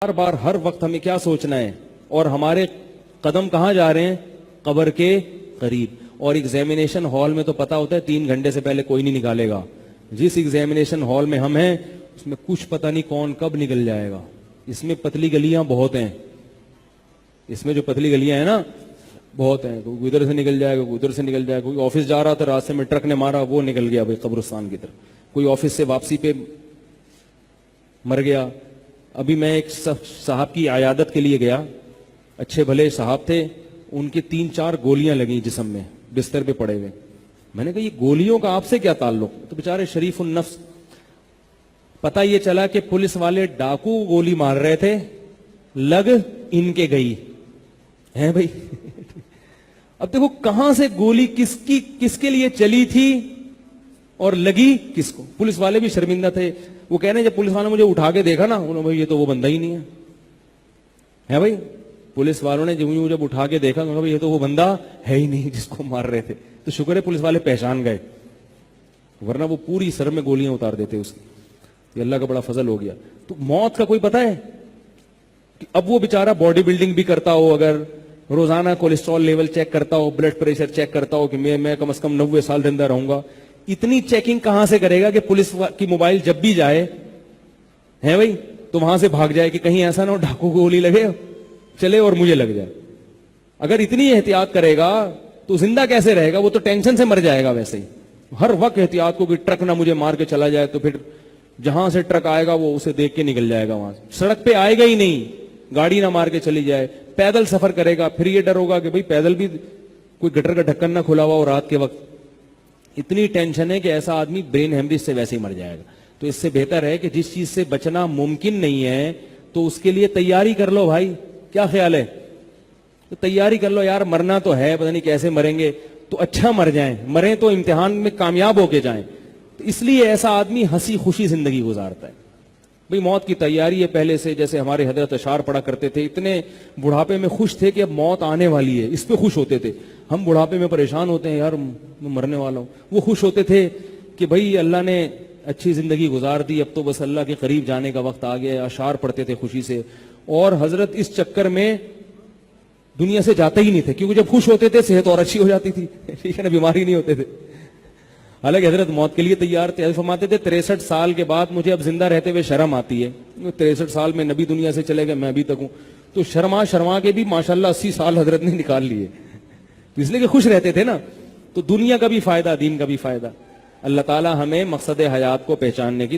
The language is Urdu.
بار بار ہر وقت ہمیں کیا سوچنا ہے اور ہمارے قدم کہاں جا رہے ہیں؟ قبر کے قریب. اور ایگزامینیشن ہال میں تو پتا ہوتا ہے 3 گھنٹے سے پہلے کوئی نہیں نکالے گا. جس ایگزامینیشن ہال میں ہم ہیں اس میں کچھ پتہ نہیں کون کب نکل جائے گا. اس میں پتلی گلیاں بہت ہیں, اس میں جو پتلی گلیاں ہیں نا بہت ہیں. کوئی ادھر سے نکل جائے گا, کوئی ادھر سے نکل جائے گا. کوئی آفس جا رہا تھا راستے میں ٹرک نے مارا, وہ نکل گیا بھائی قبرستان کی طرف. کوئی آفس سے واپسی پہ مر گیا. ابھی میں ایک صاحب کی عیادت کے لیے گیا, اچھے بھلے صاحب تھے, ان کے 3-4 گولیاں لگیں جسم میں, بستر پہ پڑے ہوئے. میں نے کہا یہ گولیوں کا آپ سے کیا تعلق؟ تو بیچارے شریف النفس. پتہ یہ چلا کہ پولیس والے ڈاکو گولی مار رہے تھے, لگ ان کے گئی ہیں بھائی. اب دیکھو کہاں سے گولی کس کے لیے چلی تھی اور لگی کس کو. پولیس والے بھی شرمندہ تھے. وہ کہہ رہے ہیں جب پولیس والوں نے مجھے اٹھا کے دیکھا نا, انہوں نے بھائی یہ تو وہ بندہ ہی نہیں ہے بھائی. پولیس والوں نے جب اٹھا کے دیکھا بھائی یہ تو وہ بندہ ہے ہی نہیں جس کو مار رہے تھے. تو شکر ہے پولیس والے پہچان گئے, ورنہ وہ پوری سر میں گولیاں اتار دیتے اس کی. یہ اللہ کا بڑا فضل ہو گیا. تو موت کا کوئی پتہ ہے کہ اب وہ بیچارہ باڈی بلڈنگ بھی کرتا ہو, اگر روزانہ کولیسٹرول لیول چیک کرتا ہو, بلڈ پریشر چیک کرتا ہو کہ میں کم از کم 90 سال زندہ رہوں گا, اتنی چیکنگ کہاں سے کرے گا کہ پولیس کی موبائل جب بھی جائے ہے بھائی تو وہاں سے بھاگ جائے کہ کہیں ایسا نہ ہو ڈاکو کو گولی لگے چلے اور مجھے لگ جائے. اگر اتنی احتیاط کرے گا تو زندہ کیسے رہے گا؟ وہ تو ٹینشن سے مر جائے گا. ویسے ہی ہر وقت احتیاط کو کہ ٹرک نہ مجھے مار کے چلا جائے, تو پھر جہاں سے ٹرک آئے گا وہ اسے دیکھ کے نکل جائے گا. وہاں سڑک پہ آئے گا ہی نہیں, گاڑی نہ مار کے چلی جائے. پیدل سفر کرے گا, پھر یہ ڈر ہوگا کہ بھئی پیدل بھی کوئی گٹر کا ڈھکن نہ کھلا ہوا ہو رات کے وقت. اتنی ٹینشن ہے کہ ایسا آدمی برین ہیمریج سے ویسے ہی مر جائے گا. تو اس سے بہتر ہے کہ جس چیز سے بچنا ممکن نہیں ہے تو اس کے لیے تیاری کر لو بھائی. کیا خیال ہے؟ تو تیاری کر لو یار, مرنا تو ہے, پتہ نہیں کیسے مریں گے, تو اچھا مر جائیں, مریں تو امتحان میں کامیاب ہو کے جائیں. تو اس لیے ایسا آدمی ہنسی خوشی زندگی گزارتا ہے. بھئی موت کی تیاری ہے پہلے سے. جیسے ہمارے حضرت اشعار پڑھا کرتے تھے, اتنے بڑھاپے میں خوش تھے کہ اب موت آنے والی ہے, اس پہ خوش ہوتے تھے. ہم بڑھاپے میں پریشان ہوتے ہیں, یار میں مرنے والا ہوں. وہ خوش ہوتے تھے کہ بھئی اللہ نے اچھی زندگی گزار دی, اب تو بس اللہ کے قریب جانے کا وقت آ گیا. اشعار پڑھتے تھے خوشی سے. اور حضرت اس چکر میں دنیا سے جاتے ہی نہیں تھے, کیونکہ جب خوش ہوتے تھے صحت اور اچھی ہو جاتی تھی, ٹھیک ہے نا, بیماری نہیں ہوتے تھے. حالانکہ حضرت موت کے لیے تیار تھے. فرماتے تھے 63 سال کے بعد مجھے اب زندہ رہتے ہوئے شرم آتی ہے. 63 سال میں نبی دنیا سے چلے گئے, میں ابھی تک ہوں. تو شرما کے بھی ماشاءاللہ 80 سال حضرت نے نکال لیے, اس لیے کہ خوش رہتے تھے نا. تو دنیا کا بھی فائدہ, دین کا بھی فائدہ. اللہ تعالی ہمیں مقصد حیات کو پہچاننے کی